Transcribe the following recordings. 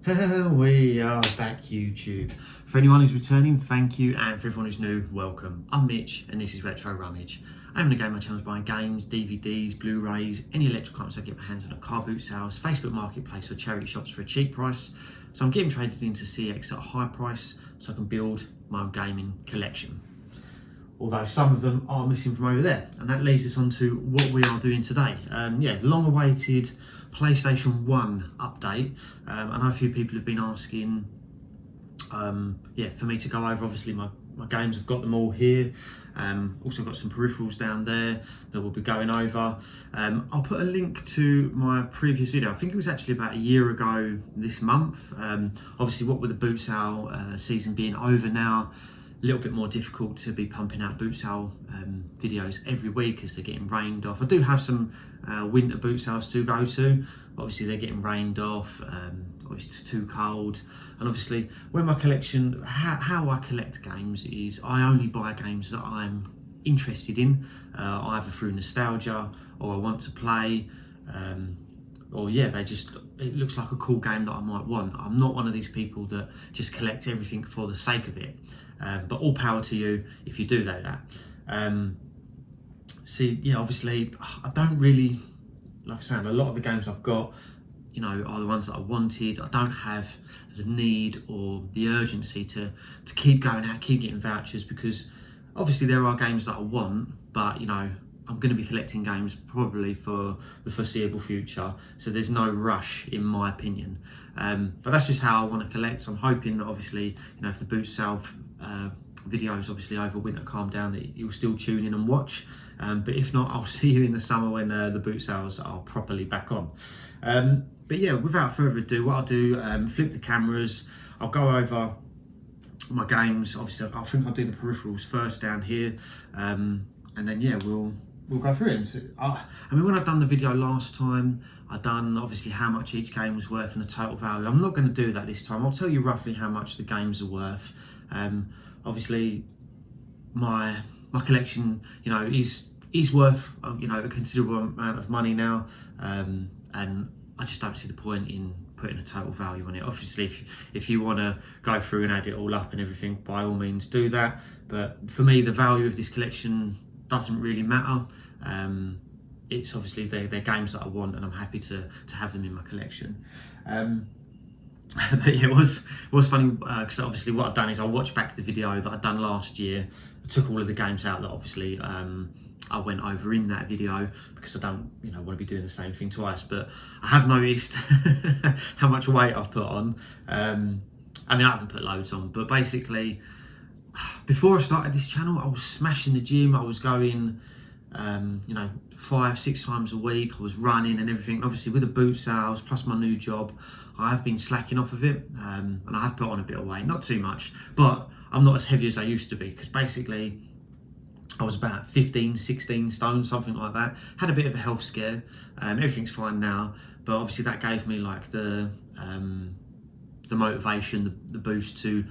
We are back, YouTube. For anyone who's returning, thank you, and for everyone who's new, welcome. I'm Mitch, and this is Retro Rummage. I own a game my channel's buying games, DVDs, Blu-rays, any electrical items I get my hands on at car boot sales, Facebook Marketplace or charity shops for a cheap price. So I'm getting traded into CX at a high price so I can build my own gaming collection. Although some of them are missing from over there. And that leads us on to what we are doing today. The long-awaited PlayStation 1 update. I know a few people have been asking for me to go over, obviously my games, I've got them all here. Also got some peripherals down there that we'll be going over. I'll put a link to my previous video. I think it was actually about a year ago this month. Obviously what with the boot sale season being over now, a little bit more difficult to be pumping out boot sale videos every week as they're getting rained off. I do have some winter boot sales to go to, but obviously they're getting rained off, or it's just too cold. And obviously when my collection, how I collect games is I only buy games that I'm interested in, either through nostalgia or I want to play, it looks like a cool game that I might want. I'm not one of these people that just collect everything for the sake of it. But all power to you if you do that. Obviously I don't really, like I said, a lot of the games I've got, are the ones that I wanted. I don't have the need or the urgency to keep going out, keep getting vouchers, because obviously there are games that I want, but I'm going to be collecting games probably for the foreseeable future, so there's no rush in my opinion. But that's just how I want to collect. So I'm hoping that obviously, if the boot sale videos obviously over winter calm down, that you'll still tune in and watch. But if not, I'll see you in the summer when the boot sales are properly back on. But yeah, without further ado, what I'll do, flip the cameras, I'll go over my games. Obviously, I think I'll do the peripherals first down here, and then we'll go through it. So, when I done the video last time, I done obviously how much each game was worth and the total value. I'm not going to do that this time. I'll tell you roughly how much the games are worth. Obviously, my collection, is worth a considerable amount of money now, and I just don't see the point in putting a total value on it. Obviously, if you want to go through and add it all up and everything, by all means do that. But for me, the value of this collection doesn't really matter. It's obviously they're games that I want, and I'm happy to have them in my collection. But yeah, it was funny because obviously what I've done is I watched back the video that I'd done last year. I took all of the games out that obviously I went over in that video, because I don't want to be doing the same thing twice. But I have noticed how much weight I've put on. I haven't put loads on, but basically before I started this channel, I was smashing the gym. I was going 5-6 times a week. I was running and everything. And obviously with the boot sales plus my new job, I have been slacking off of it, and I have put on a bit of weight, not too much, but I'm not as heavy as I used to be, because basically I was about 15-16 stone, something like that. Had a bit of a health scare. Everything's fine now, but obviously that gave me like the motivation, the boost to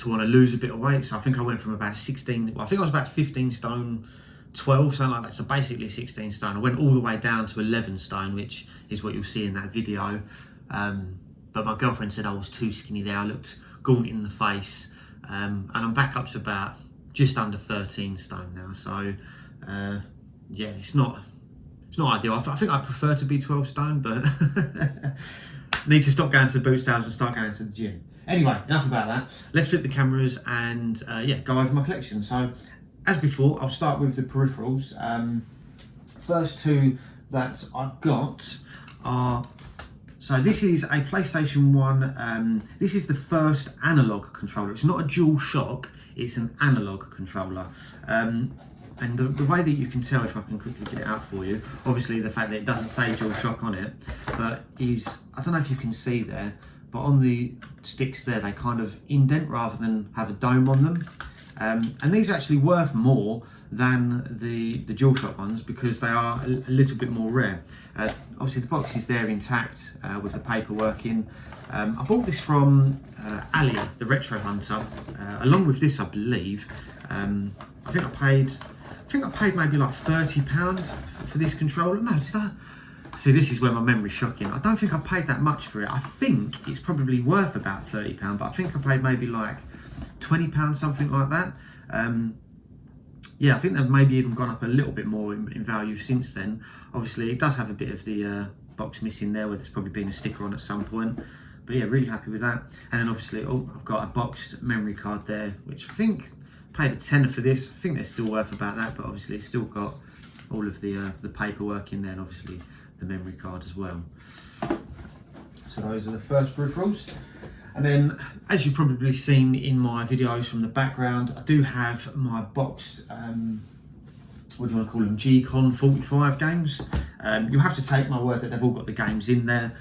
want to lose a bit of weight. So I think I went from about 16, I think I was about 15 stone, 12, something like that. So basically 16 stone. I went all the way down to 11 stone, which is what you'll see in that video. But my girlfriend said I was too skinny there. I looked gaunt in the face. And I'm back up to about just under 13 stone now. So it's not ideal. I think I prefer to be 12 stone, but need to stop going to boot sales and start going to the gym. Anyway, enough about that. Let's flip the cameras and go over my collection. So as before, I'll start with the peripherals. First two that I've got are, so this is a PlayStation 1, this is the first analog controller. It's not a DualShock, it's an analog controller. And the way that you can tell, if I can quickly get it out for you, obviously the fact that it doesn't say DualShock on it, but I don't know if you can see there, but on the sticks there, they kind of indent rather than have a dome on them. And these are actually worth more than the DualShock ones, because they are a little bit more rare. Obviously the box is there intact with the paperwork in. I bought this from Ali, the Retro Hunter, along with this I believe. I think I paid maybe like £30 for this controller. No, did See, this is where my memory's shocking. I don't think I paid that much for it. I think it's probably worth about £30, but I think I paid maybe like £20, something like that. Yeah, I think they've maybe even gone up a little bit more in value since then. Obviously, it does have a bit of the box missing there, where there's probably been a sticker on at some point. But yeah, really happy with that. And then obviously, I've got a boxed memory card there, which I think paid a tenner for this. I think they're still worth about that, but obviously it's still got all of the paperwork in there, and obviously the memory card as well. So those are the first peripherals. And then, as you've probably seen in my videos from the background, I do have my boxed, what do you want to call them, G-Con 45 games. You'll have to take my word that they've all got the games in there.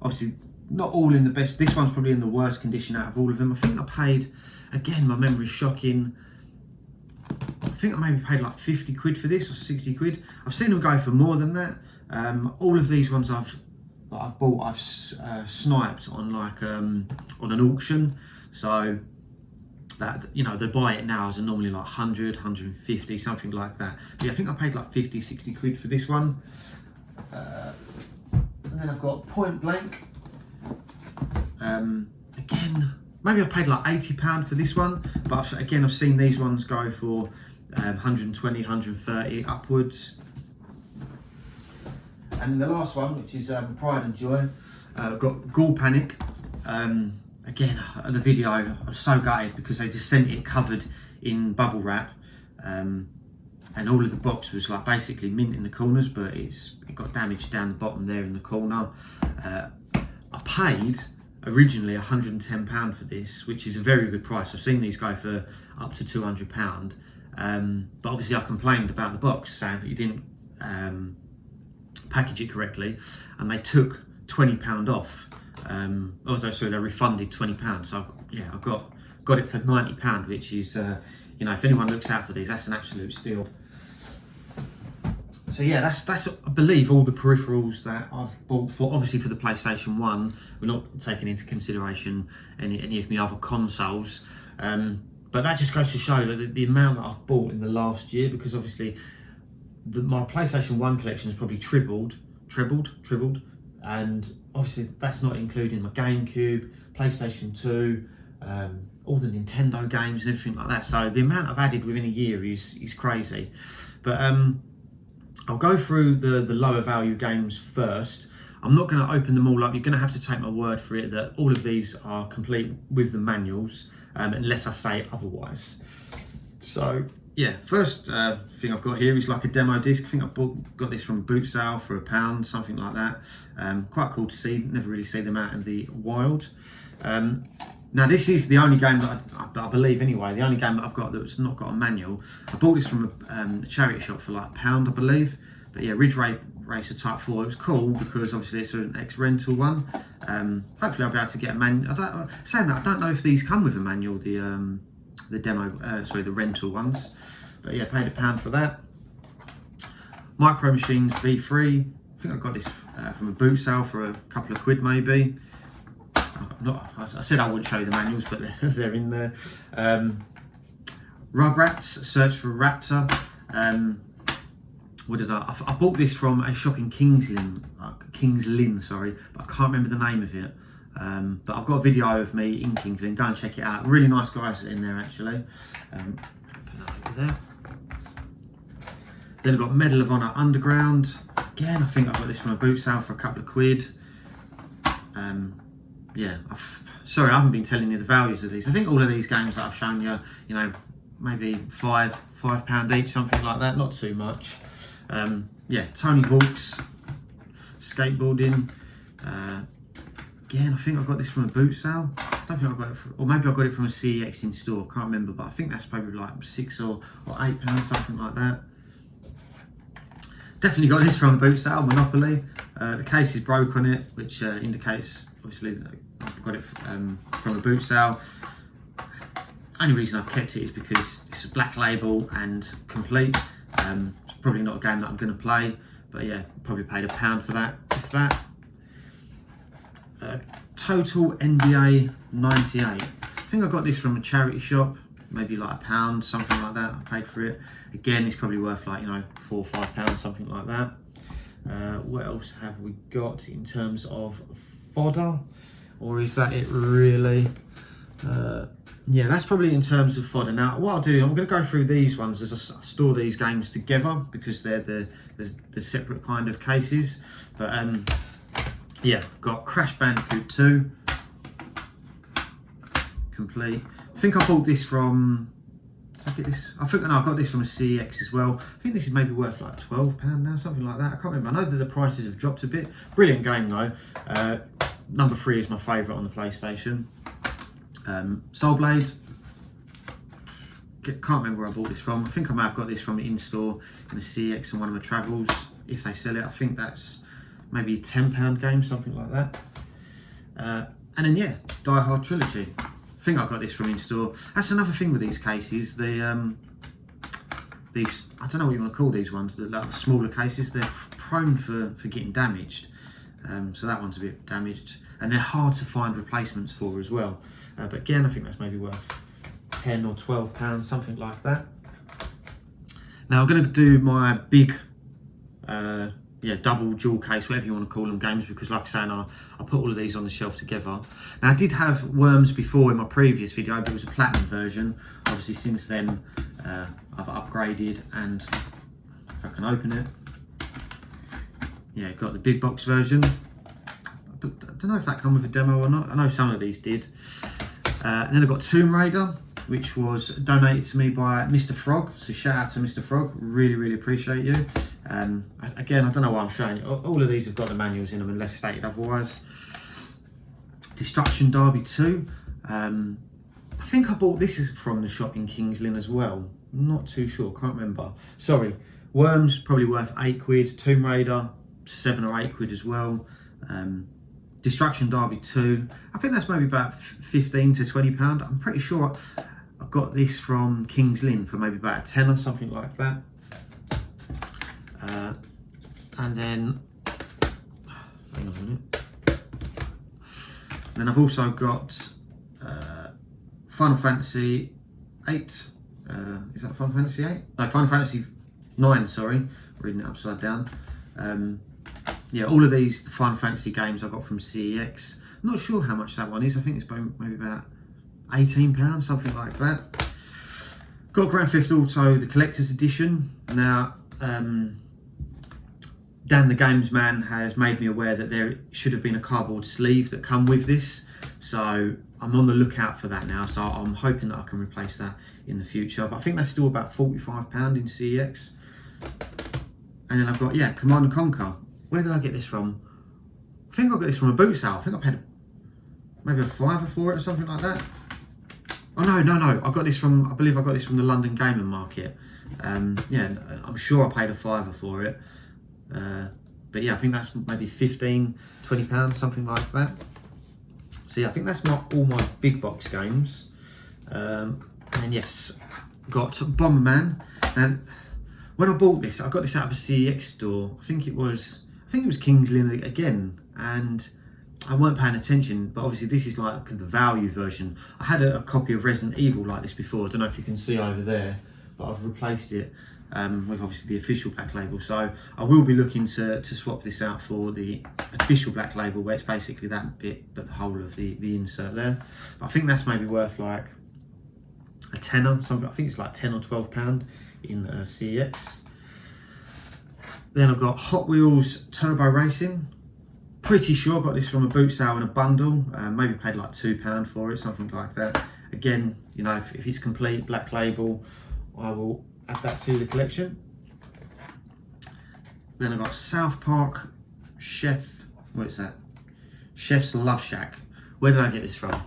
Obviously, not all in the best. This one's probably in the worst condition out of all of them. I think I paid, again, my memory's shocking, I think I maybe paid like 50 quid for this, or 60 quid. I've seen them go for more than that. All of these ones I've bought, I've sniped on like on an auction. So that, you know, they buy it now as normally like 100, 150, something like that. But yeah, I think I paid like 50, 60 quid for this one. And then I've got Point Blank. Again, maybe I paid like £80 for this one, but again, I've seen these ones go for 120, 130 upwards. And the last one, which is Pride and Joy, I've got Ghoul Panic. Again, the video, I was so gutted because they just sent it covered in bubble wrap, and all of the box was like basically mint in the corners, but it got damaged down the bottom there in the corner. I paid originally £110 for this, which is a very good price. I've seen these go for up to £200, but obviously I complained about the box, saying that you didn't package it correctly, and they took £20 off. Also, sorry, they refunded £20. So yeah, I got it for £90, which is, you know, if anyone looks out for these, that's an absolute steal. So yeah, that's I believe all the peripherals that I've bought for, obviously for the PlayStation 1. We're not taking into consideration any of the other consoles. But that just goes to show that the amount that I've bought in the last year, because obviously my PlayStation 1 collection has probably tripled, and obviously that's not including my GameCube, PlayStation 2, all the Nintendo games and everything like that. So the amount I've added within a year is crazy. But I'll go through the lower value games first. I'm not going to open them all up. You're going to have to take my word for it that all of these are complete with the manuals, unless I say otherwise. So yeah, first thing I've got here is like a demo disc. I think I got this from a boot sale for £1, something like that. Quite cool to see. Never really see them out in the wild. Now this is the only game that I believe anyway, the only game that I've got that's not got a manual. I bought this from a charity shop for like £1, I believe. But yeah, Ridge Racer Type 4. It was cool because obviously it's an ex-rental one. Hopefully I'll be able to get a manual. Saying that, I don't know if these come with a manual, the demo, the rental ones. But yeah, paid £1 for that. Micro Machines V3. I think I got this from a boot sale for a couple of quid maybe. I said I wouldn't show you the manuals, but they're in there. Rugrats, Search for Raptor. What did I bought this from a shop in Kings Lynn, sorry, but I can't remember the name of it. But I've got a video of me in Kings Lynn. Go and check it out. Really nice guys in there actually. Put that over there. Then I've got Medal of Honor Underground. Again, I think I got this from a boot sale for a couple of quid. Yeah, sorry, I haven't been telling you the values of these. I think all of these games that I've shown you, you know, maybe £5 each, something like that, not too much. Yeah, Tony Hawk's Skateboarding. Again, I think I got this from a boot sale. I don't think I got it from, or maybe I got it from a CEX in store, can't remember, but I think that's probably like £6 or £8, something like that. Definitely got this from a boot sale, Monopoly. The case is broke on it, which indicates obviously that I've got it from a boot sale. Only reason I've kept it is because it's a black label and complete. It's probably not a game that I'm going to play, but yeah, probably paid £1 for that, if that. Total NBA 98. I think I got this from a charity shop, maybe like £1, something like that. I paid for it. Again, it's probably worth like, you know, £4 or £5, something like that. What else have we got in terms of fodder? Or is that it really? Yeah, that's probably in terms of fodder. Now, what I'll do, I'm going to go through these ones as I store these games together because they're the separate kind of cases. But yeah, got Crash Bandicoot 2, complete. I think I bought this from, I got this from a CEX as well. I think this is maybe worth like £12 now, something like that. I can't remember. I know that the prices have dropped a bit. Brilliant game though. Number 3 is my favourite on the PlayStation. Soul Blade. Can't remember where I bought this from. I think I may have got this from in-store in a CEX on one of my travels. If they sell it, I think that's maybe a £10 game, something like that. And then yeah, Die Hard Trilogy. I think I got this from in-store. That's another thing with these cases. These, I don't know what you want to call these ones, the like smaller cases, they're prone for getting damaged. So that one's a bit damaged. And they're hard to find replacements for as well. But again, I think that's maybe worth £10 or £12, something like that. Now I'm going to do my big, double jewel case, whatever you want to call them, games, because like I say, I put all of these on the shelf together. Now I did have Worms before in my previous video, but it was a platinum version. Obviously since then I've upgraded, and if I can open it, yeah, got the big box version. I don't know if that come with a demo or not. I know some of these did. And then I've got Tomb Raider, which was donated to me by Mr. Frog. So shout out to Mr. Frog. Really, really appreciate you. Again, I don't know why I'm showing you. All of these have got the manuals in them unless stated otherwise. Destruction Derby 2. I think I bought this from the shop in Kings Lynn as well. Not too sure, can't remember. Sorry. Worms, probably worth £8. Tomb Raider, 7 or 8 quid as well. Destruction Derby 2, I think that's maybe about £15 to £20. I'm pretty sure I got this from Kings Lynn for maybe about a tenner or something like that. And then, hang on a minute. Then I've also got Final Fantasy 8. Is that Final Fantasy 8? No, Final Fantasy 9, sorry. Reading it upside down. Yeah, all of these the Final Fantasy games I got from CEX. I'm not sure how much that one is. I think it's maybe about £18, something like that. Got Grand Theft Auto, the Collector's Edition. Now, Dan the Games Man has made me aware that there should have been a cardboard sleeve that come with this. So I'm on the lookout for that now. So I'm hoping that I can replace that in the future. But I think that's still about £45 in CEX. And then I've got, yeah, Command & Conquer. Where did I get this from? I think I got this from a boot sale. I think I paid maybe a £5 for it or something like that. Oh no, I got this from, I believe I got this from the London Gaming Market. Yeah, I'm sure I paid a £5 for it. But yeah, I think that's maybe £15, £20, something like that. So yeah, I think that's not all my big box games. And yes, got Bomberman. And when I bought this, I got this out of a CEX store. I think it was Kings Lynn again, and I weren't paying attention, but obviously this is like the value version. I had a copy of Resident Evil like this before. I don't know if you can see over there, but I've replaced it with obviously the official black label. So I will be looking to swap this out for the official black label, where it's basically that bit, but the whole of the insert there. But I think that's maybe worth like a tenner, something. I think it's like £10 or £12 in CEX. Then I've got Hot Wheels Turbo Racing. Pretty sure I got this from a boot sale in a bundle. Maybe paid like £2 for it, something like that. Again, you know, if it's complete, black label, I will add that to the collection. Then I've got South Park what is that? Chef's Love Shack. Where did I get this from?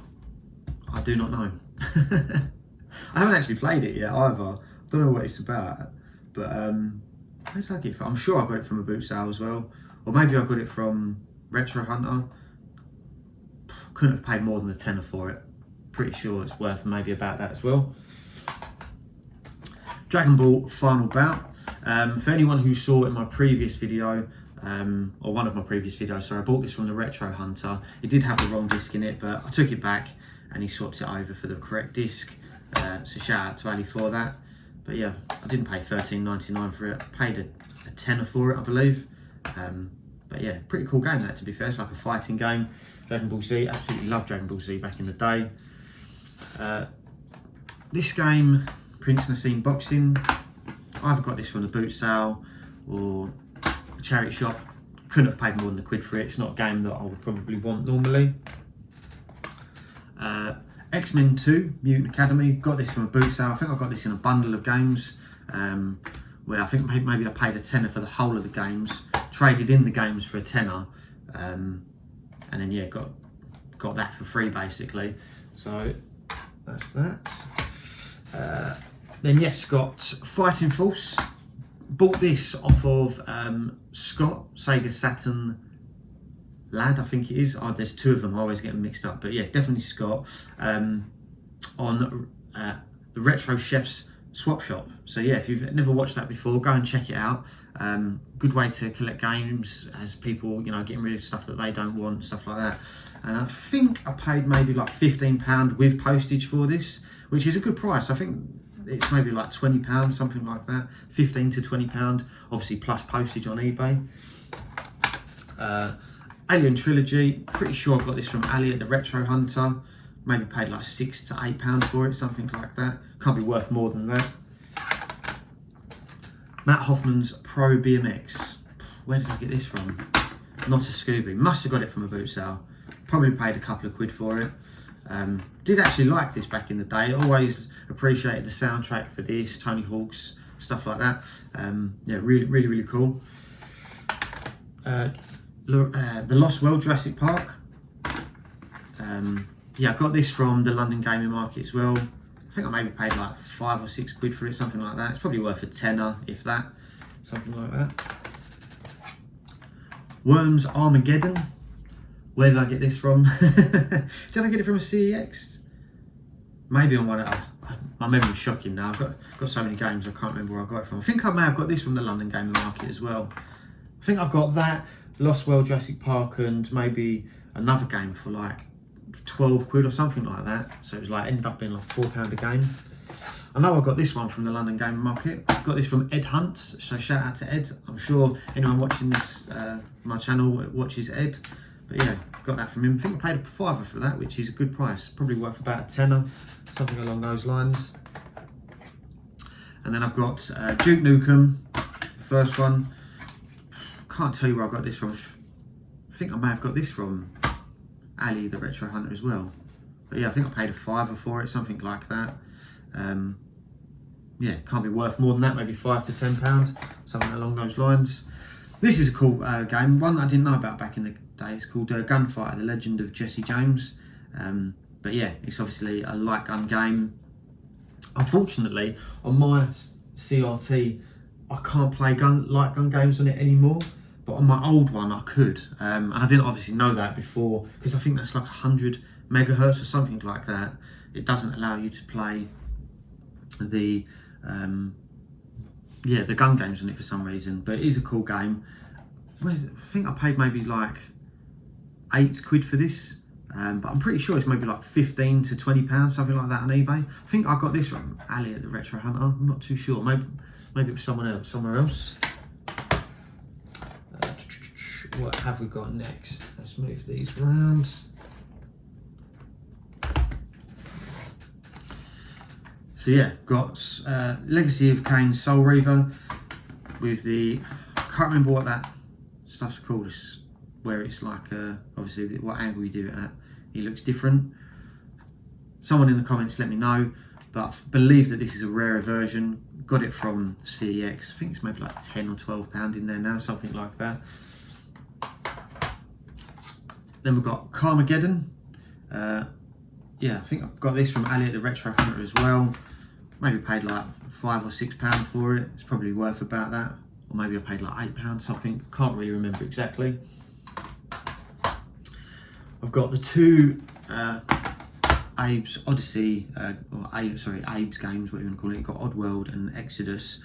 I do not know. I haven't actually played it yet either. I don't know what it's about, but where did I get it from? I'm sure I got it from a boot sale as well, or maybe I got it from Retro Hunter. Couldn't have paid more than a tenner for it. Pretty sure it's worth maybe about that as well. Dragon Ball Final Bout. For anyone who saw in my previous video, or one of my previous videos, sorry, I bought this from the Retro Hunter. It did have the wrong disc in it, but I took it back and he swapped it over for the correct disc. So shout out to Ali for that. But yeah, I didn't pay $13.99 for it. I paid a tenner for it, I believe. But yeah, pretty cool game that, to be fair. It's like a fighting game. Dragon Ball Z, absolutely loved Dragon Ball Z back in the day. This game, Prince Nassim Boxing, I either got this from the boot sale or a charity shop. Couldn't have paid more than £1 for it. It's not a game that I would probably want normally. X-Men 2, Mutant Academy, got this from a boot sale. I think I got this in a bundle of games, where I think maybe I paid £10 for the whole of the games, traded in the games for £10, and then yeah, got that for free basically. So that's that. Then yes, got Fighting Force. Bought this off of Scott, Sega Saturn lad, I think it is. Oh, there's two of them, I always get them mixed up. But yes, definitely Scott, on the Retro Chefs Swap Shop. So yeah, if you've never watched that before, go and check it out. Good way to collect games as people, you know, getting rid of stuff that they don't want, stuff like that. And I think I paid maybe like £15 with postage for this, which is a good price. I think it's maybe like £20, something like that. £15 to £20, obviously plus postage on eBay. Alien Trilogy, pretty sure I got this from Ali at the Retro Hunter. Maybe paid like £6 to £8 for it, something like that. Can't be worth more than that. Matt Hoffman's Pro BMX. Where did I get this from? Not a Scooby. Must have got it from a boot sale. Probably paid a couple of quid for it. Did actually like this back in the day. Always appreciated the soundtrack for this, Tony Hawk's, stuff like that. Yeah, really cool. The Lost World Jurassic Park. Yeah, I got this from the London Gaming Market as well. I think I maybe paid like £5 or £6 for it, something like that. It's probably worth a tenner, if that, something like that. Worms Armageddon. Where did I get this from? Did I get it from a CEX? Maybe on one. My memory's shocking now. I've got so many games I can't remember where I got it from. I think I may have got this from the London Gaming Market as well. I think I've got that, Lost World Jurassic Park, and maybe another game for like £12 or something like that. So it was like, ended up being like £4 a game. I know I got this one from the London Gaming Market. I got this from Ed Hunts, so shout out to Ed. I'm sure anyone watching this, my channel, watches Ed. But yeah, got that from him. I think I paid a £5 for that, which is a good price. Probably worth about a tenner, something along those lines. And then I've got Duke Nukem, the first one. Can't tell you where I got this from. I think I may have got this from Ali, the Retro Hunter, as well. But yeah, I think I paid a £5 for it, something like that. Yeah, can't be worth more than that, maybe £5 to £10, something along those lines. This is a cool game, one that I didn't know about back in the day. It's called Gunfighter, The Legend of Jesse James. But yeah, it's obviously a light gun game. Unfortunately, on my CRT, I can't play light gun games on it anymore. But on my old one, I could. And I didn't obviously know that before, because I think that's like 100 megahertz or something like that. It doesn't allow you to play the the gun games on it for some reason. But it is a cool game. I think I paid maybe like £8 for this. But I'm pretty sure it's maybe like £15 to £20, something like that on eBay. I think I got this from Ali at the Retro Hunter. I'm not too sure. Maybe it was somewhere else. What have we got next? Let's move these around. So yeah, got Legacy of Kain Soul Reaver with the, I can't remember what that stuff's called. It's where it's like, obviously what angle you do it at, it looks different. Someone in the comments let me know, but I believe that this is a rarer version. Got it from CEX. I think it's maybe like £10 or £12 in there now, something like that. Then we've got Carmageddon. Yeah, I think I've got this from Ali at the Retro Hunter as well. Maybe paid like £5 or £6 for it. It's probably worth about that. Or maybe I paid like £8, something. Can't really remember exactly. I've got the two Abe's Odyssey, Abe's games, whatever you want to call it. You've got Oddworld and Exodus.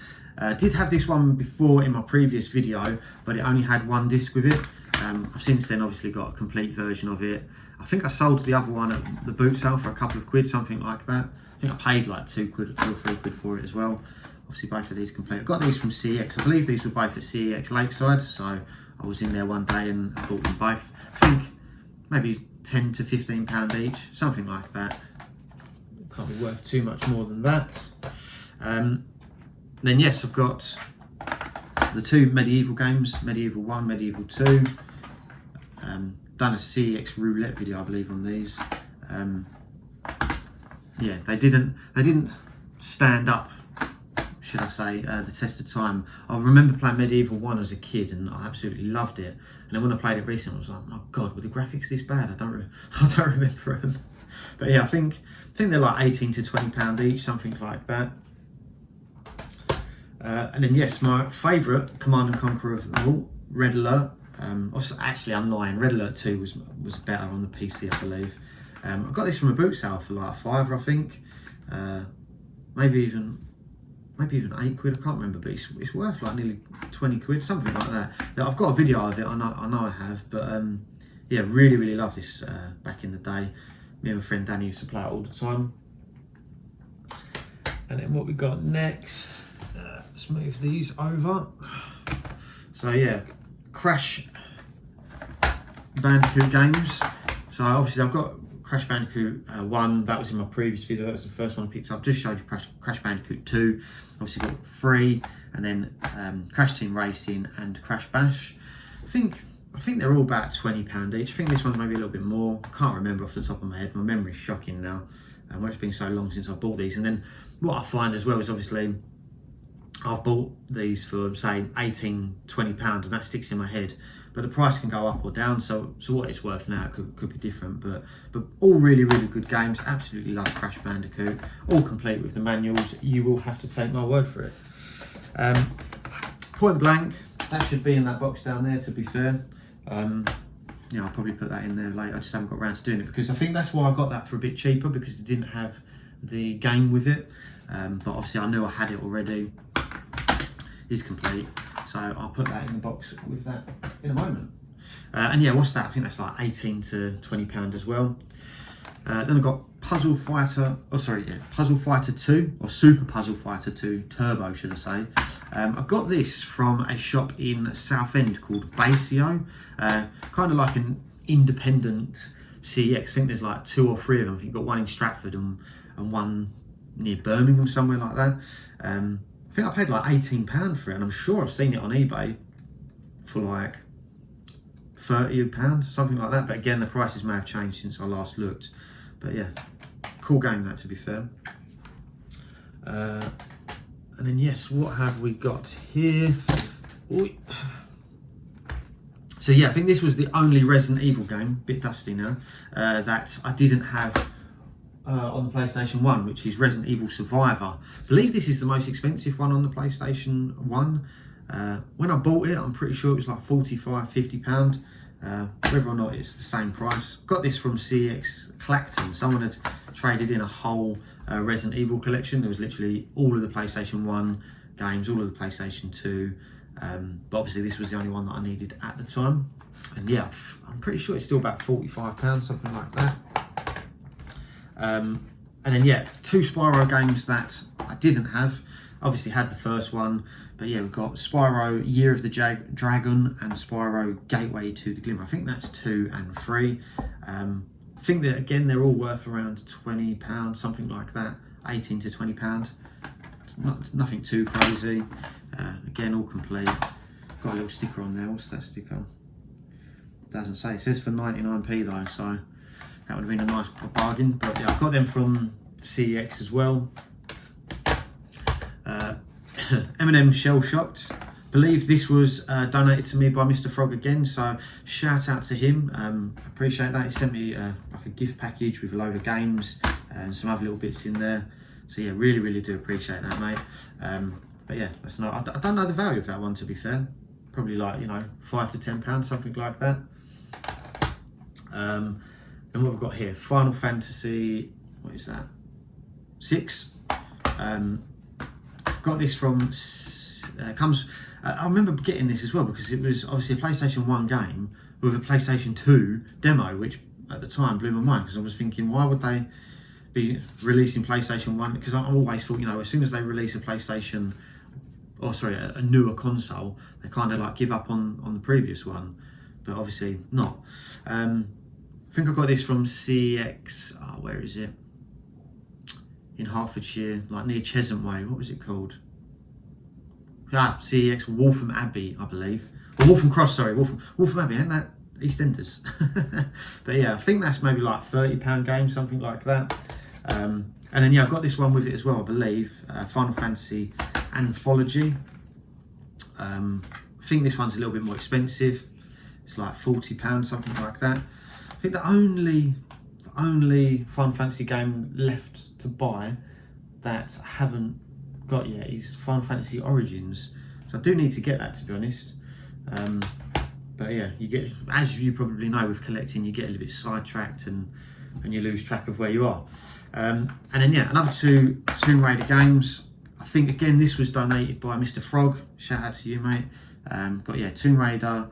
Did have this one before in my previous video, but it only had one disc with it. I've since then obviously got a complete version of it. I think I sold the other one at the boot sale for a couple of quid, something like that. I think I paid like £2 or £3 for it as well. Obviously both of these complete. I got these from CEX. I believe these were both at CEX Lakeside, so I was in there one day and I bought them both. I think maybe £10 to £15 each, something like that. Can't be worth too much more than that. Then yes, I've got the two medieval games, Medieval 1, Medieval 2. Done a CEX roulette video, I believe, on these. Yeah, they didn't stand up, should I say, the test of time. I remember playing Medieval 1 as a kid and I absolutely loved it. And then when I played it recently, I was like, my God, were the graphics this bad? I don't remember them. But yeah, I think they're like £18 to £20 each, something like that. And then yes, my favourite Command and Conquer of them all, Red Alert. Actually, I'm lying. Red Alert 2 was better on the PC, I believe. I got this from a boot sale for like £5, I think. Maybe even £8. I can't remember, but it's worth like nearly 20 quid, something like that. Now, I've got a video of it. I know I have, but yeah, really loved this back in the day. Me and my friend Danny used to play it all the time. And then what we got next? Let's move these over. So yeah, Crash Bandicoot games. So obviously I've got Crash Bandicoot 1, that was in my previous video, that was the first one I picked up. Just showed you Crash Bandicoot 2, obviously got 3, and then Crash Team Racing and Crash Bash. I think they're all about £20 each. I think this one's maybe a little bit more. I can't remember off the top of my head. My memory's shocking now, where it's been so long since I bought these. And then what I find as well is obviously I've bought these for say £18, £20, and that sticks in my head. But the price can go up or down, so what it's worth now could be different. But all really good games. Absolutely love Crash Bandicoot. All complete with the manuals. You will have to take my word for it. Point Blank, that should be in that box down there, to be fair. Yeah, I'll probably put that in there later. I just haven't got around to doing it because I think that's why I got that for a bit cheaper, because it didn't have the game with it. But obviously I knew I had it already. It's complete, so I'll put that in the box with that in a moment. And yeah, what's that? I think that's like £18 to £20 as well. Then I've got Puzzle Fighter 2, or Super Puzzle Fighter 2 Turbo, should I say. I got this from a shop in Southend called Basio, kind of like an independent CEX. I think there's like 2 or 3 of them. I think you've got one in Stratford and one near Birmingham, somewhere like that. I think I paid like £18 for it, and I'm sure I've seen it on eBay for like £30, something like that. But again, the prices may have changed since I last looked. But yeah, cool game that, to be fair. And then yes, what have we got here? Ooh. So yeah, I think this was the only Resident Evil game, bit dusty now, that I didn't have on the PlayStation 1, which is Resident Evil Survivor. I believe this is the most expensive one on the PlayStation 1. When I bought it, I'm pretty sure it was like £45, £50. Whether or not it's the same price. Got this from CEX Clacton. Someone had traded in a whole Resident Evil collection. There was literally all of the PlayStation 1 games, all of the PlayStation 2. But obviously this was the only one that I needed at the time. And yeah, I'm pretty sure it's still about £45, something like that. And then yeah, 2 Spyro games that I didn't have. Obviously had the first one, but yeah, we've got Spyro Year of the Dragon and Spyro Gateway to the Glimmer. I think that's 2 and 3. I think that again they're all worth around £20, something like that, £18 to £20. It's nothing too crazy. Again, all complete. Got a little sticker on there. What's that sticker? Doesn't say. It says for 99p though, so that would have been a nice bargain. But yeah, I got them from CEX as well. M&M Shell Shocked. Believe this was donated to me by Mr. Frog again, so shout out to him. Appreciate that. He sent me like a gift package with a load of games and some other little bits in there. So yeah, really do appreciate that, mate. But yeah, that's not. I don't know the value of that one, to be fair. Probably like, you know, £5 to £10, something like that. And what we've got here, Final Fantasy. What is that? 6. Got this from. I remember getting this as well because it was obviously a PlayStation 1 game with a PlayStation 2 demo, which at the time blew my mind because I was thinking, why would they be releasing PlayStation 1? Because I always thought, you know, as soon as they release a PlayStation or sorry, a newer console, they kind of like give up on the previous one, but obviously not. I think I got this from CEX. Oh, where is it? In Hertfordshire, like near Cheshunt Way. What was it called? CEX Waltham Abbey, I believe. Or Waltham Cross, sorry, Waltham Abbey, ain't that EastEnders? But yeah, I think that's maybe like £30 game, something like that. And then yeah, I got this one with it as well, I believe. Final Fantasy Anthology. I think this one's a little bit more expensive. It's like £40, something like that. I think the only Final Fantasy game left to buy that I haven't got yet is Final Fantasy Origins. So I do need to get that, to be honest. But yeah, you get, as you probably know with collecting, you get a little bit sidetracked and you lose track of where you are. And then yeah, another two Tomb Raider games. I think again this was donated by Mr. Frog. Shout out to you, mate. Got yeah, Tomb Raider.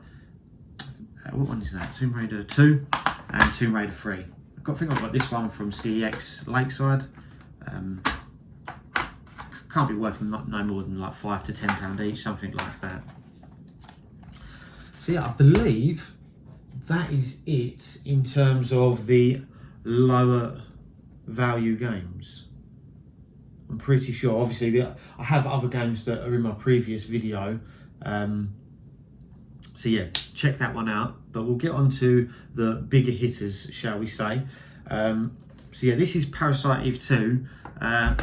What one is that? Tomb Raider 2 and Tomb Raider 3. I think I've got this one from CEX Lakeside. Can't be worth no more than like £5 to £10 each, something like that. So yeah, I believe that is it in terms of the lower value games. I'm pretty sure, obviously I have other games that are in my previous video. So yeah, check that one out. But we'll get on to the bigger hitters, shall we say. So yeah, this is Parasite Eve 2.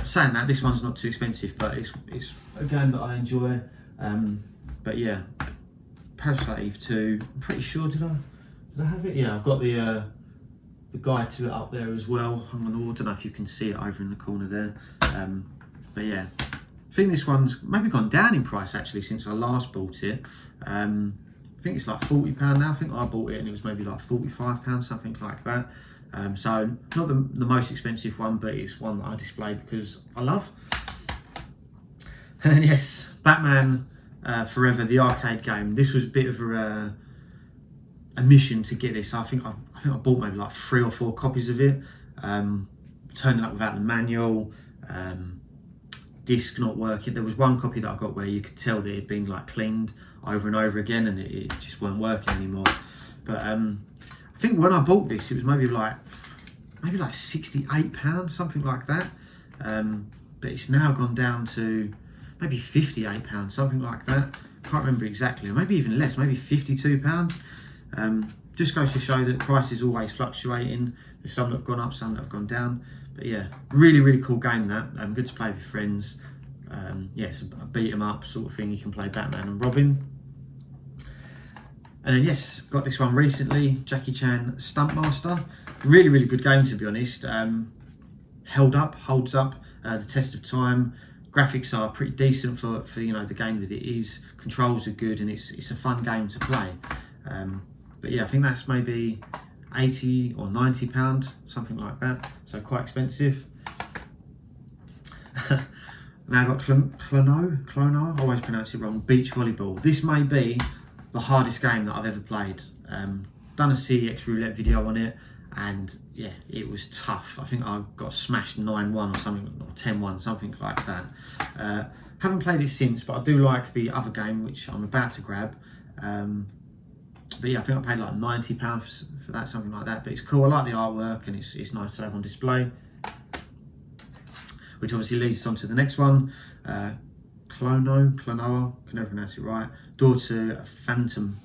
Saying that, this one's not too expensive, but it's a game that I enjoy. But yeah, Parasite Eve 2. I'm pretty sure, did I have it? Yeah, I've got the guide to it up there as well. I don't know if you can see it over in the corner there. But yeah, I think this one's maybe gone down in price actually since I last bought it. I think it's like £40 now. I think I bought it and it was maybe like £45, something like that. So not the most expensive one, but it's one that I display because I love. And then yes, Batman Forever, the arcade game. This was a bit of a mission to get this. I think I bought maybe like 3 or 4 copies of it. Turning up without the manual, disc not working. There was one copy that I got where you could tell that it had been like cleaned over and over again, and it just weren't working anymore. But I think when I bought this, it was maybe like £68, something like that. But it's now gone down to maybe £58, something like that. Can't remember exactly, or maybe even less, maybe £52. Just goes to show that price is always fluctuating. There's some that have gone up, some that have gone down. But yeah, really cool game that. Good to play with friends. Yeah, it's a beat 'em up sort of thing. You can play Batman and Robin. And then yes, got this one recently, Jackie Chan Stuntmaster. Really good game, to be honest. Holds up the test of time. Graphics are pretty decent for you know the game that it is. Controls are good, and it's a fun game to play. But yeah, I think that's maybe £80 or £90, something like that. So quite expensive. Now I've got Clono, I always pronounce it wrong, Beach Volleyball. This may be the hardest game that I've ever played. Done a CEX roulette video on it, and yeah, it was tough. I think I got smashed 9-1 or something, or 10-1, something like that. Haven't played it since, but I do like the other game, which I'm about to grab. But yeah, I think I paid like £90 for that, something like that. But it's cool, I like the artwork, and it's nice to have on display. Which obviously leads us on to the next one. Clonoa, can never pronounce it right. Door to Phantom,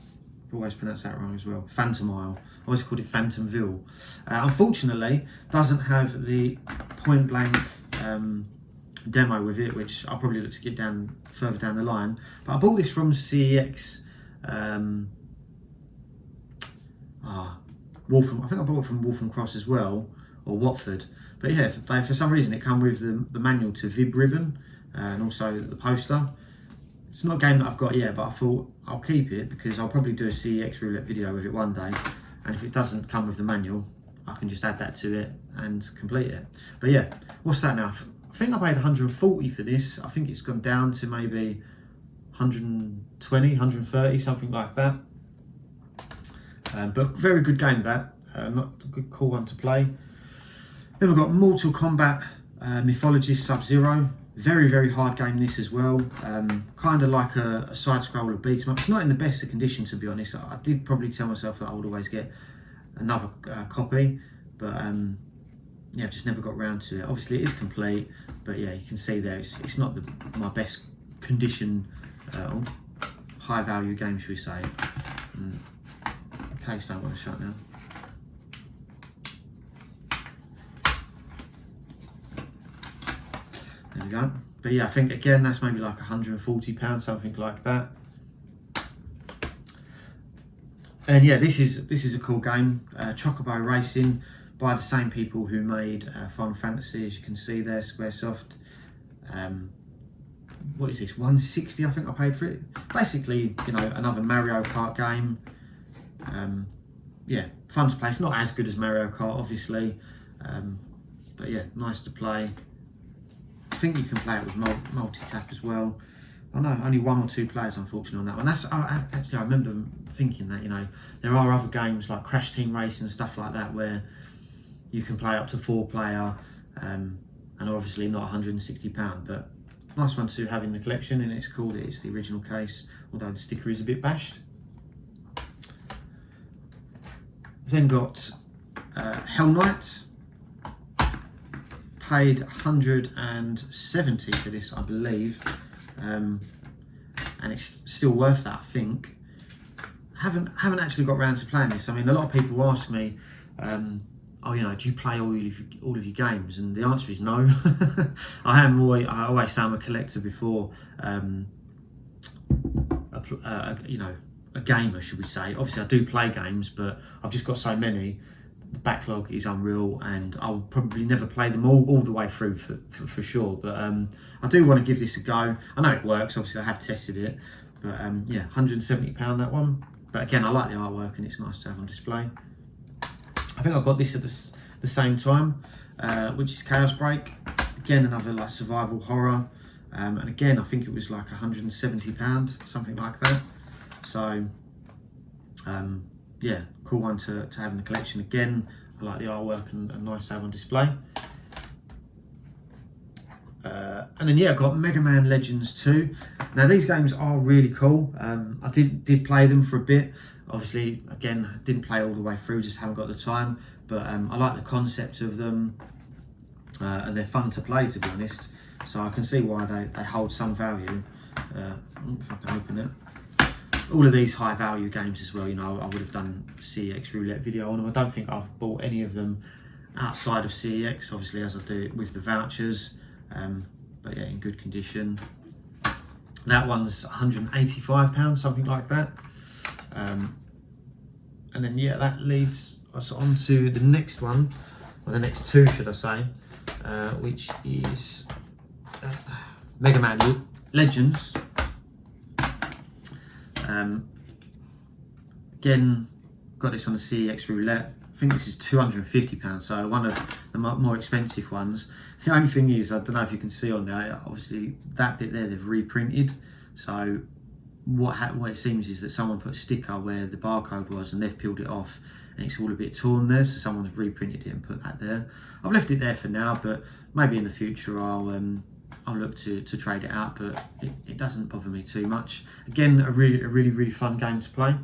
I always pronounce that wrong as well. Phantom Isle, I always called it Phantomville. Unfortunately, doesn't have the point blank demo with it, which I'll probably look to get further down the line. But I bought this from CEX. Waltham, I think I bought it from Waltham Cross as well, or Watford. But yeah, for some reason it came with the manual to Vib Ribbon and also the poster. It's not a game that I've got yet, but I thought I'll keep it because I'll probably do a CEX roulette video with it one day. And if it doesn't come with the manual, I can just add that to it and complete it. But yeah, what's that now? I think I paid 140 for this. I think it's gone down to maybe 120, 130, something like that. But very good game that. Not a good, cool one to play. Then we've got Mortal Kombat Mythologist Sub-Zero. Very, very hard game this as well. Kind of like a side-scroller beat 'em up. It's not in the best of condition, to be honest. I did probably tell myself that I would always get another copy, but yeah, just never got round to it. Obviously, it is complete, but yeah, you can see there it's not my best condition, high-value game, should we say? Case don't want to shut now. There we go. But yeah, I think again that's maybe like £140, something like that. And yeah, this is a cool game. Chocobo Racing by the same people who made Final Fantasy, as you can see there, Squaresoft. What is this? £160 I think I paid for it. Basically, you know, another Mario Kart game. Yeah, fun to play. It's not as good as Mario Kart, obviously, but yeah, nice to play. I think you can play it with multi-tap as well. I know only 1 or 2 players, unfortunately, on that one. Actually, I remember thinking that, you know, there are other games like Crash Team Racing and stuff like that where you can play up to 4-player, and obviously not £160. But nice one to have in the collection, and it's cool that it's the original case, although the sticker is a bit bashed. Then got Hell Knight. Paid £170 for this, I believe, and it's still worth that, I think. Haven't actually got round to playing this. I mean, a lot of people ask me, oh, you know, do you play all of your games? And the answer is no. I always say I'm a collector before, you know, a gamer, should we say. Obviously, I do play games, but I've just got so many. The backlog is unreal, and I'll probably never play them all the way through for sure. But I do want to give this a go. I know it works. Obviously, I have tested it. But yeah, £170 that one. But again, I like the artwork, and it's nice to have on display. I think I got this at the same time, which is Chaos Break. Again, another like survival horror. And again, I think it was like £170, something like that. So yeah, cool one to have in the collection. Again, I like the artwork and nice to have on display. And then yeah, I got Mega Man Legends 2. Now these games are really cool. I did play them for a bit. Obviously, again, didn't play all the way through, just haven't got the time. But I like the concept of them, and they're fun to play, to be honest. So I can see why they hold some value. If I can open it. All of these high value games as well, you know, I would have done a CEX roulette video on them. I don't think I've bought any of them outside of CEX, obviously, as I do with the vouchers, but yeah, in good condition. That one's £185, something like that. And then yeah, that leads us on to the next one, or the next two, should I say, which is Mega Man Legends. Again, got this on the CEX roulette. I think this is £250, so one of the more expensive ones. The only thing is, I don't know if you can see on there, obviously that bit there they've reprinted. So what it seems is that someone put a sticker where the barcode was and they've peeled it off, and it's all a bit torn there, so someone's reprinted it and put that there. I've left it there for now, but maybe in the future I'll look to trade it out, but it doesn't bother me too much. Again, a really fun game to play.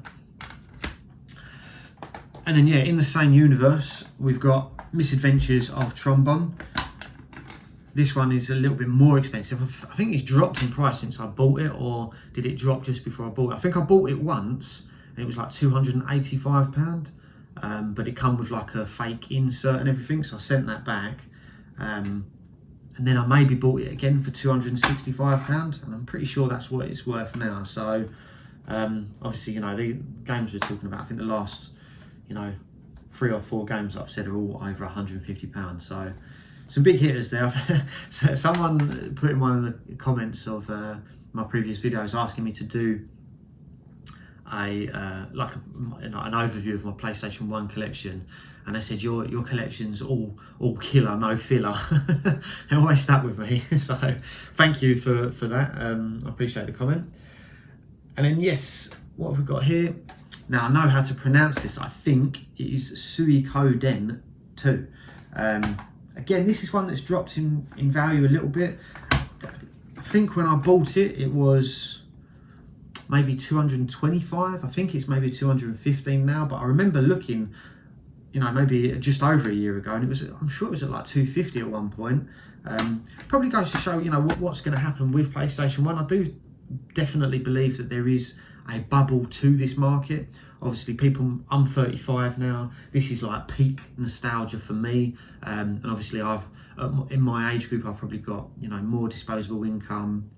And then yeah, in the same universe, we've got Misadventures of Trombone. This one is a little bit more expensive. I think it's dropped in price since I bought it, or did it drop just before I bought it? I think I bought it once, and it was like £285, but it come with like a fake insert and everything, so I sent that back. And then I maybe bought it again for £265, and I'm pretty sure that's what it's worth now. So obviously, you know, the games we're talking about, I think the last, you know, 3 or 4 games that I've said are all over £150. So some big hitters there. So someone put in one of the comments of my previous videos asking me to do an overview of my PlayStation 1 collection, and I said your collection's all killer, no filler. It always stuck with me. So thank you for that. I appreciate the comment. And then yes, what have we got here? Now I know how to pronounce this. I think it is Suikoden 2. Again, this is one that's dropped in value a little bit. think when I bought it, it was maybe 225. I think it's maybe 215 now, but I remember looking, maybe just over a year ago, and I'm sure it was at like 250 at one point. Probably goes to show, what's going to happen with PlayStation 1. I do definitely believe that there is a bubble to this market. Obviously, I'm 35 now. This is like peak nostalgia for me. And obviously, in my age group, I've probably got, more disposable income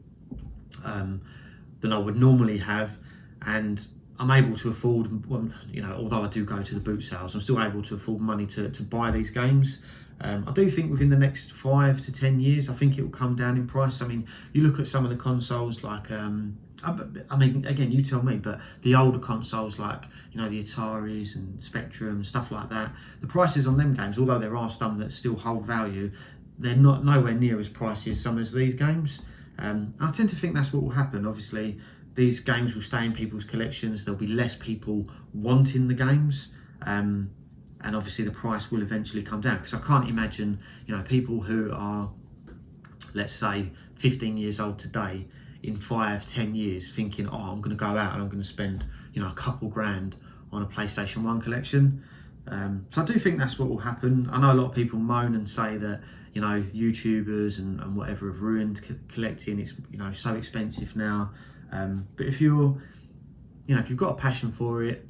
than I would normally have. And I'm able to afford, although I do go to the boot sales, I'm still able to afford money to buy these games. I do think within the next 5 to 10 years, I think it will come down in price. I mean, you look at some of the consoles like, again, you tell me, but the older consoles like, the Ataris and Spectrum and stuff like that, the prices on them games, although there are some that still hold value, they're not nowhere near as pricey as some of these games. I tend to think that's what will happen. Obviously, these games will stay in people's collections. There'll be less people wanting the games. And obviously the price will eventually come down, because I can't imagine, people who are, let's say, 15 years old today, in 5-10 years thinking, oh, I'm going to go out and I'm going to spend, a couple grand on a PlayStation 1 collection. So I do think that's what will happen. I know a lot of people moan and say that, YouTubers and whatever have ruined collecting. It's, so expensive now. But if you've got a passion for it,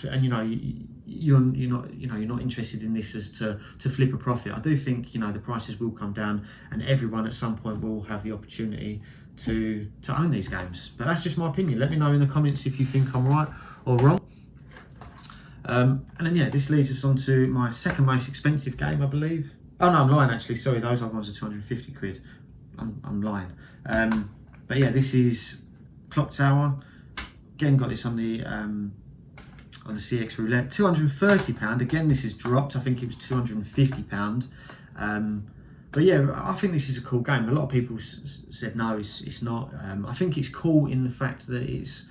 and you're not interested in this as to flip a profit, I do think the prices will come down, and everyone at some point will have the opportunity to own these games. But that's just my opinion. Let me know in the comments if you think I'm right or wrong. And then this leads us on to my second most expensive game, I believe. Oh no, I'm lying actually. Sorry, those other ones are 250 quid. I'm lying. But this is Clock Tower. Again, got this on the CX Roulette, £230. Again, this is dropped. I think it was £250. But I think this is a cool game. A lot of people said no, it's not. I think it's cool in the fact that it's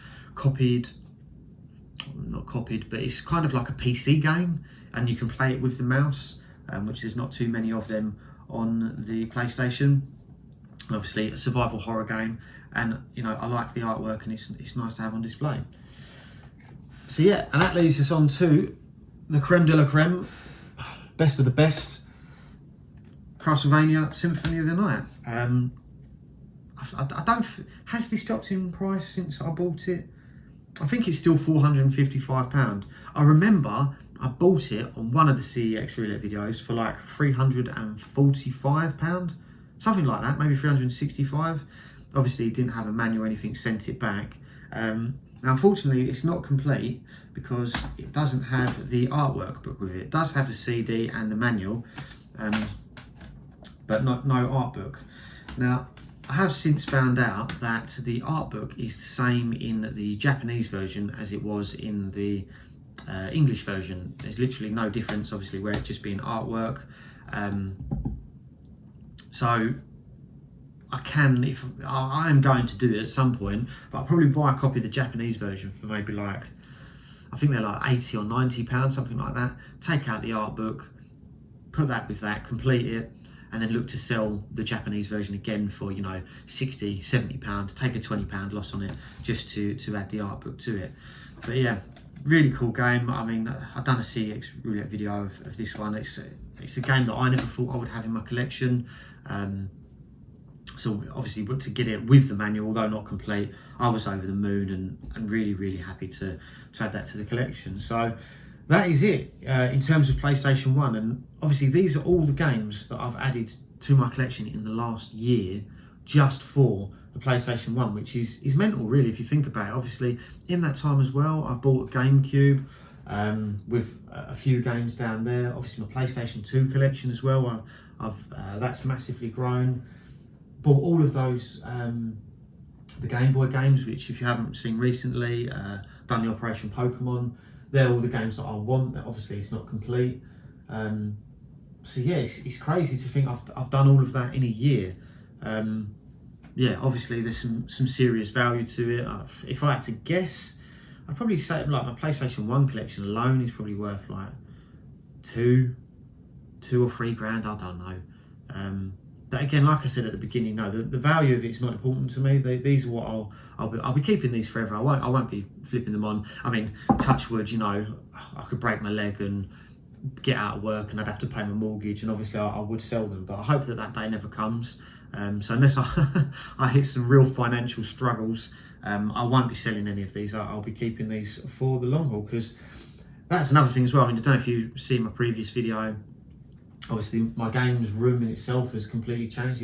not copied, but it's kind of like a PC game, and you can play it with the mouse, which there's not too many of them on the PlayStation. And obviously, a survival horror game, and I like the artwork, and it's nice to have on display. So and that leads us on to the creme de la creme, best of the best, Castlevania Symphony of the Night. I don't. Has this dropped in price since I bought it? I think it's still £455. I remember I bought it on one of the CEX Roulette videos for like £345, something like that, maybe 365. Obviously, it didn't have a manual or anything, sent it back. Now, unfortunately, it's not complete because it doesn't have the artwork book with it. It does have the CD and the manual, but no art book. Now, I have since found out that the art book is the same in the Japanese version as it was in the English version. There's literally no difference, obviously, where it's just being artwork. So I am going to do it at some point, but I'll probably buy a copy of the Japanese version for maybe like, I think they're like £80 or £90, something like that. Take out the art book, put that with that, complete it, and then look to sell the Japanese version again for, £60, £70, take a £20 loss on it just to add the art book to it. But really cool game. I mean, I've done a CX Roulette video of this one. It's a game that I never thought I would have in my collection. So obviously, but to get it with the manual, although not complete, I was over the moon and really, really happy to add that to the collection. So that is it in terms of PlayStation 1. And obviously, these are all the games that I've added to my collection in the last year just for the PlayStation 1, which is mental, really, if you think about it. Obviously, in that time as well, I've bought a GameCube with a few games down there. Obviously, my PlayStation 2 collection as well. That's massively grown. Bought all of those, the Game Boy games, which if you haven't seen recently, done the Operation Pokemon. They're all the games that I want. Obviously, it's not complete. So it's crazy to think I've done all of that in a year. Obviously there's some serious value to it. If I had to guess, I'd probably say like my PlayStation 1 collection alone is probably worth like two or three grand. I don't know. that again, like I said at the beginning, no, the value of it's not important to me. These are what I'll be keeping these forever. I won't be flipping them on. I mean, touch wood, you know, I could break my leg and get out of work and I'd have to pay my mortgage, and obviously I would sell them, but I hope that day never comes. So unless I hit some real financial struggles, I won't be selling any of these. I'll be keeping these for the long haul, because that's another thing as well. I mean, I don't know if you see my previous video, obviously my games room in itself has completely changed.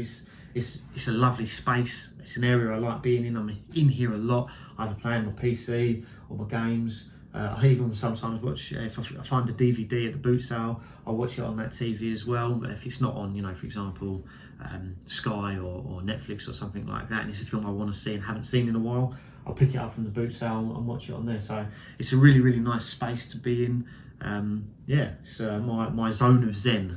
It's a lovely space. It's an area I like being in. I'm in here a lot, either playing my PC or my games. I even sometimes watch, if I find a DVD at the boot sale, I'll watch it on that TV as well. But if it's not on, you know, for example, Sky or Netflix or something like that, and it's a film I want to see and haven't seen in a while, I'll pick it up from the boot sale and watch it on there. So it's a really, really nice space to be in. Yeah, it's my zone of zen,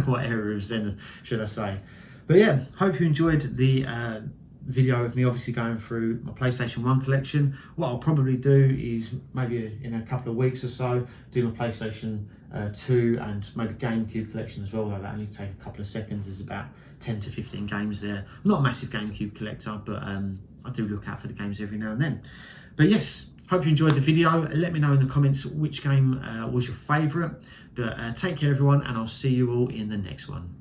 what area of zen should I say. But yeah, hope you enjoyed the video of me obviously going through my PlayStation 1 collection. What I'll probably do is maybe in a couple of weeks or so do my PlayStation 2 and maybe GameCube collection as well, though that only take a couple of seconds. There's about 10 to 15 games there. I'm not a massive GameCube collector, but I do look out for the games every now and then. But yes, hope you enjoyed the video. Let me know in the comments which game was your favourite. But take care everyone, and I'll see you all in the next one.